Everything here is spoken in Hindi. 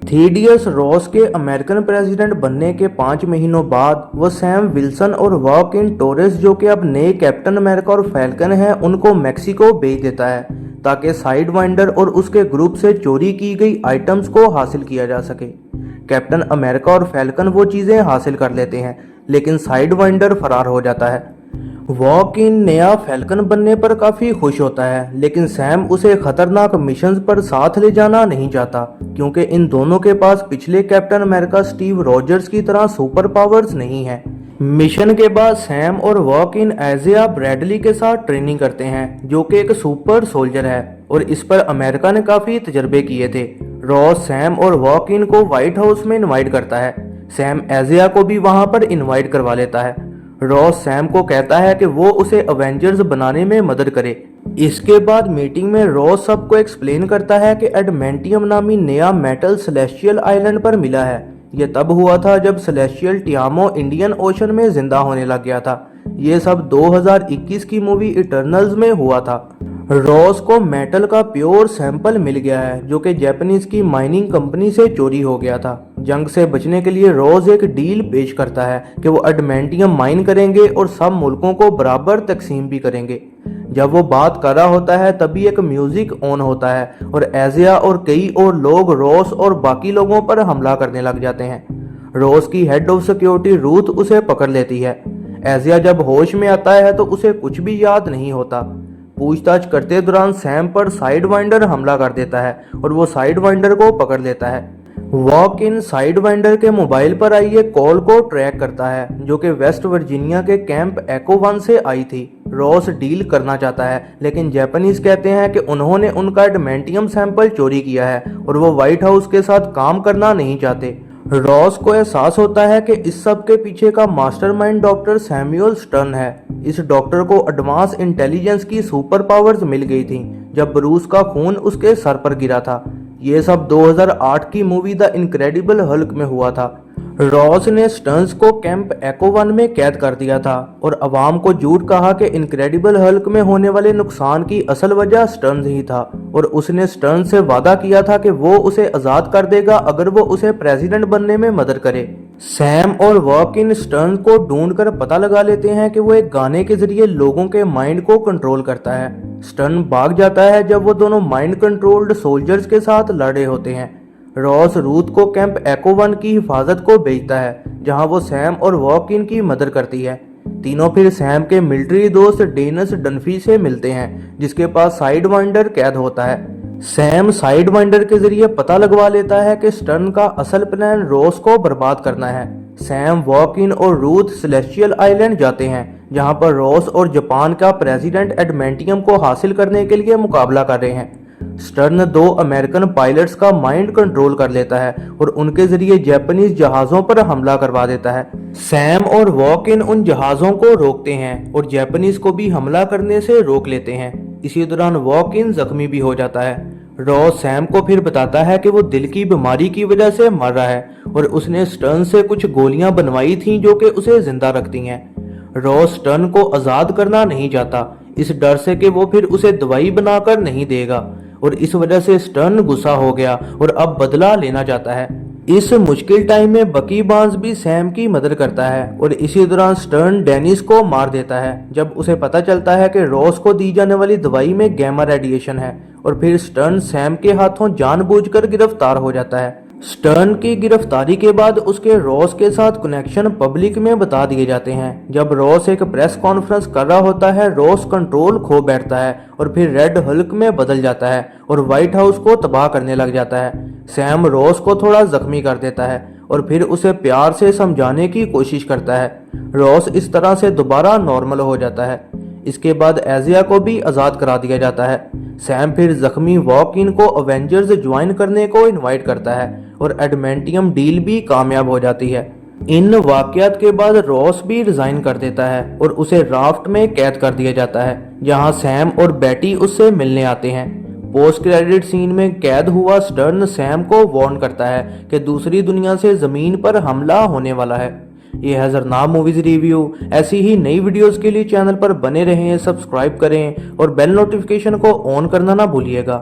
थ्री इडियट्स रॉस के अमेरिकन प्रेसिडेंट बनने के 5 महीनों बाद वो सैम विल्सन और वॉकिन टोरेस जो कि अब नए कैप्टन अमेरिका और फैल्कन हैं उनको मैक्सिको भेज देता है ताकि साइड वाइंडर और उसके ग्रुप से चोरी की गई आइटम्स को हासिल किया जा सके। कैप्टन अमेरिका और फैल्कन वो चीज़ें हासिल कर लेते हैं लेकिन साइड वाइंडर फरार हो जाता है। वॉकिन नया फैल्कन बनने पर काफ़ी खुश होता है लेकिन सैम उसे खतरनाक मिशंस पर साथ ले जाना नहीं चाहता क्योंकि इन दोनों के पास पिछले कैप्टन अमेरिका स्टीव रॉजर्स की तरह सुपर पावर्स नहीं है। मिशन के बाद सैम और वॉकिन एजिया ब्रैडली के साथ ट्रेनिंग करते हैं जो कि एक सुपर सोल्जर है और इस पर अमेरिका ने काफ़ी तजर्बे किए थे। रॉस सैम और वॉकिन को व्हाइट हाउस में इनवाइट करता है। सैम एजिया को भी वहां पर इनवाइट करवा लेता है। रॉस सैम को कहता है कि वो उसे अवेंजर्स बनाने में मदद करे। इसके बाद मीटिंग में रॉस सबको एक्सप्लेन करता है कि एडमेंटियम नामी नया मेटल सेलेस्टियल आइलैंड पर मिला है। ये तब हुआ था जब सेलेस्टियल टियामो इंडियन ओशन में जिंदा होने लग गया था। ये सब 2021 की मूवी इटर्नल्स में हुआ था। रॉस को मेटल का प्योर सैंपल मिल गया है जो कि जापानीज की माइनिंग कंपनी से चोरी हो गया था। जंग से बचने के लिए रॉस एक डील पेश करता है कि वो एडमेंटियम माइन करेंगे और सब मुल्कों को बराबर तकसीम भी करेंगे। जब वो बात कर रहा होता है तभी एक म्यूजिक ऑन होता है और एजिया और कई और लोग रॉस और बाकी लोगों पर हमला करने लग जाते हैं। रॉस की हेड ऑफ सिक्योरिटी रूथ उसे पकड़ लेती है। एजिया जब होश में आता है तो उसे कुछ भी याद नहीं होता। पूछताछ करते दौरान सैम पर साइड वाइंडर हमला कर देता है और वो साइड वाइंडर को पकड़ लेता है। वॉक इन साइड वाइंडर के मोबाइल पर आई एक कॉल को ट्रैक करता है जो कि वेस्ट वर्जीनिया के कैंप एको 1 से आई थी। रॉस डील करना चाहता है लेकिन जापानीज कहते हैं कि उन्होंने उनका एडमेंटियम सैंपल चोरी किया है और वो व्हाइट हाउस के साथ काम करना नहीं चाहते। रॉस को एहसास होता है कि इस सब के पीछे का मास्टरमाइंड डॉक्टर सैमुअल स्टर्न है। इस डॉक्टर को एडवांस इंटेलिजेंस की सुपर पावर्स मिल गई थी जब ब्रूस का खून उसके सर पर गिरा था। ये सब 2008 की मूवी द इनक्रेडिबल हल्क में हुआ था। रॉस ने स्टर्न्स को कैंप एको 1 में कैद कर दिया था और अवाम को झूठ कहा कि इनक्रेडिबल हल्क में होने वाले नुकसान की असल वजह स्टर्न्स ही था और उसने स्टर्न्स से वादा किया था कि वो उसे आजाद कर देगा अगर वो उसे प्रेसिडेंट बनने में मदद करे। सैम और वॉकिन स्टर्न्स को ढूंढकर पता लगा लेते हैं कि वो एक गाने के जरिए लोगों के माइंड को कंट्रोल करता है। स्टर्न भाग जाता है जब वो दोनों माइंड कंट्रोल्ड सोल्जर्स के साथ लड़े होते हैं। रॉस रूथ को कैंप एको 1 की हिफाजत को भेजता है जहां वो सैम और वॉकिन की मदद करती है। तीनों फिर सैम के मिलिट्री दोस्त डेनस डनफी से मिलते हैं जिसके पास साइड वाइंडर कैद होता है। सैम साइड वाइंडर के जरिए पता लगवा लेता है कि स्टर्न का असल प्लान रॉस को बर्बाद करना है। सैम वॉकिन और रूथ सेलेस्टियल आइलैंड जाते हैं जहां पर रॉस और जापान का प्रेसिडेंट एडमेंटियम को हासिल करने के लिए मुकाबला कर रहे हैं। स्टर्न 2 अमेरिकन पायलट्स का माइंड कंट्रोल कर लेता है और उनके जरिए जापानीज जहाजों पर हमला करवा देता है। सैम और वॉकिन उन जहाजों को रोकते हैं और जापानीज को भी हमला करने से रोक लेते हैं। इसी दौरान वॉकिन जख्मी भी हो जाता है। रॉस सैम को फिर बताता है कि वो दिल की बीमारी की वजह से मर रहा है और उसने स्टर्न से कुछ गोलियां बनवाई थी जो कि उसे जिंदा रखती हैं। रॉस स्टर्न को आजाद करना नहीं चाहता इस डर से कि वो फिर उसे दवाई बनाकर नहीं देगा और इस वजह से स्टर्न गुस्सा हो गया और अब बदला लेना चाहता है। इस मुश्किल टाइम में बकी बार्न्स भी सैम की मदद करता है और इसी दौरान स्टर्न डेनिस को मार देता है जब उसे पता चलता है कि रॉस को दी जाने वाली दवाई में गैमा रेडिएशन है और फिर स्टर्न सैम के हाथों जानबूझकर गिरफ्तार हो जाता है। स्टर्न की गिरफ्तारी के बाद उसके रॉस के साथ कनेक्शन पब्लिक में बता दिए जाते हैं। जब रॉस एक प्रेस कॉन्फ्रेंस कर रहा होता है रॉस कंट्रोल खो बैठता है और फिर रेड हल्क में बदल जाता है और व्हाइट हाउस को तबाह करने लग जाता है। सैम रॉस को थोड़ा जख्मी कर देता है और फिर उसे प्यार से समझाने की कोशिश करता है। रॉस इस तरह से दोबारा नॉर्मल हो जाता है। इसके बाद एजिया को भी आज़ाद करा दिया जाता है। सैम फिर जख्मी वॉकिन को अवेंजर्स ज्वाइन करने को इनवाइट करता है और एडमेंटियम डील भी कामयाब हो जाती है। इन वाकयात के बाद रॉस भी रिजाइन कर देता है और उसे राफ्ट में कैद कर दिया जाता है जहां सैम और बेटी उससे मिलने आते हैं। पोस्ट क्रेडिट सीन में कैद हुआ स्टर्न सैम को वार्न करता है कि दूसरी दुनिया से जमीन पर हमला होने वाला है। ये है जरनाब मूवीज रिव्यू। ऐसी ही नई वीडियोस के लिए चैनल पर बने रहें, सब्सक्राइब करें और बेल नोटिफिकेशन को ऑन करना ना भूलिएगा।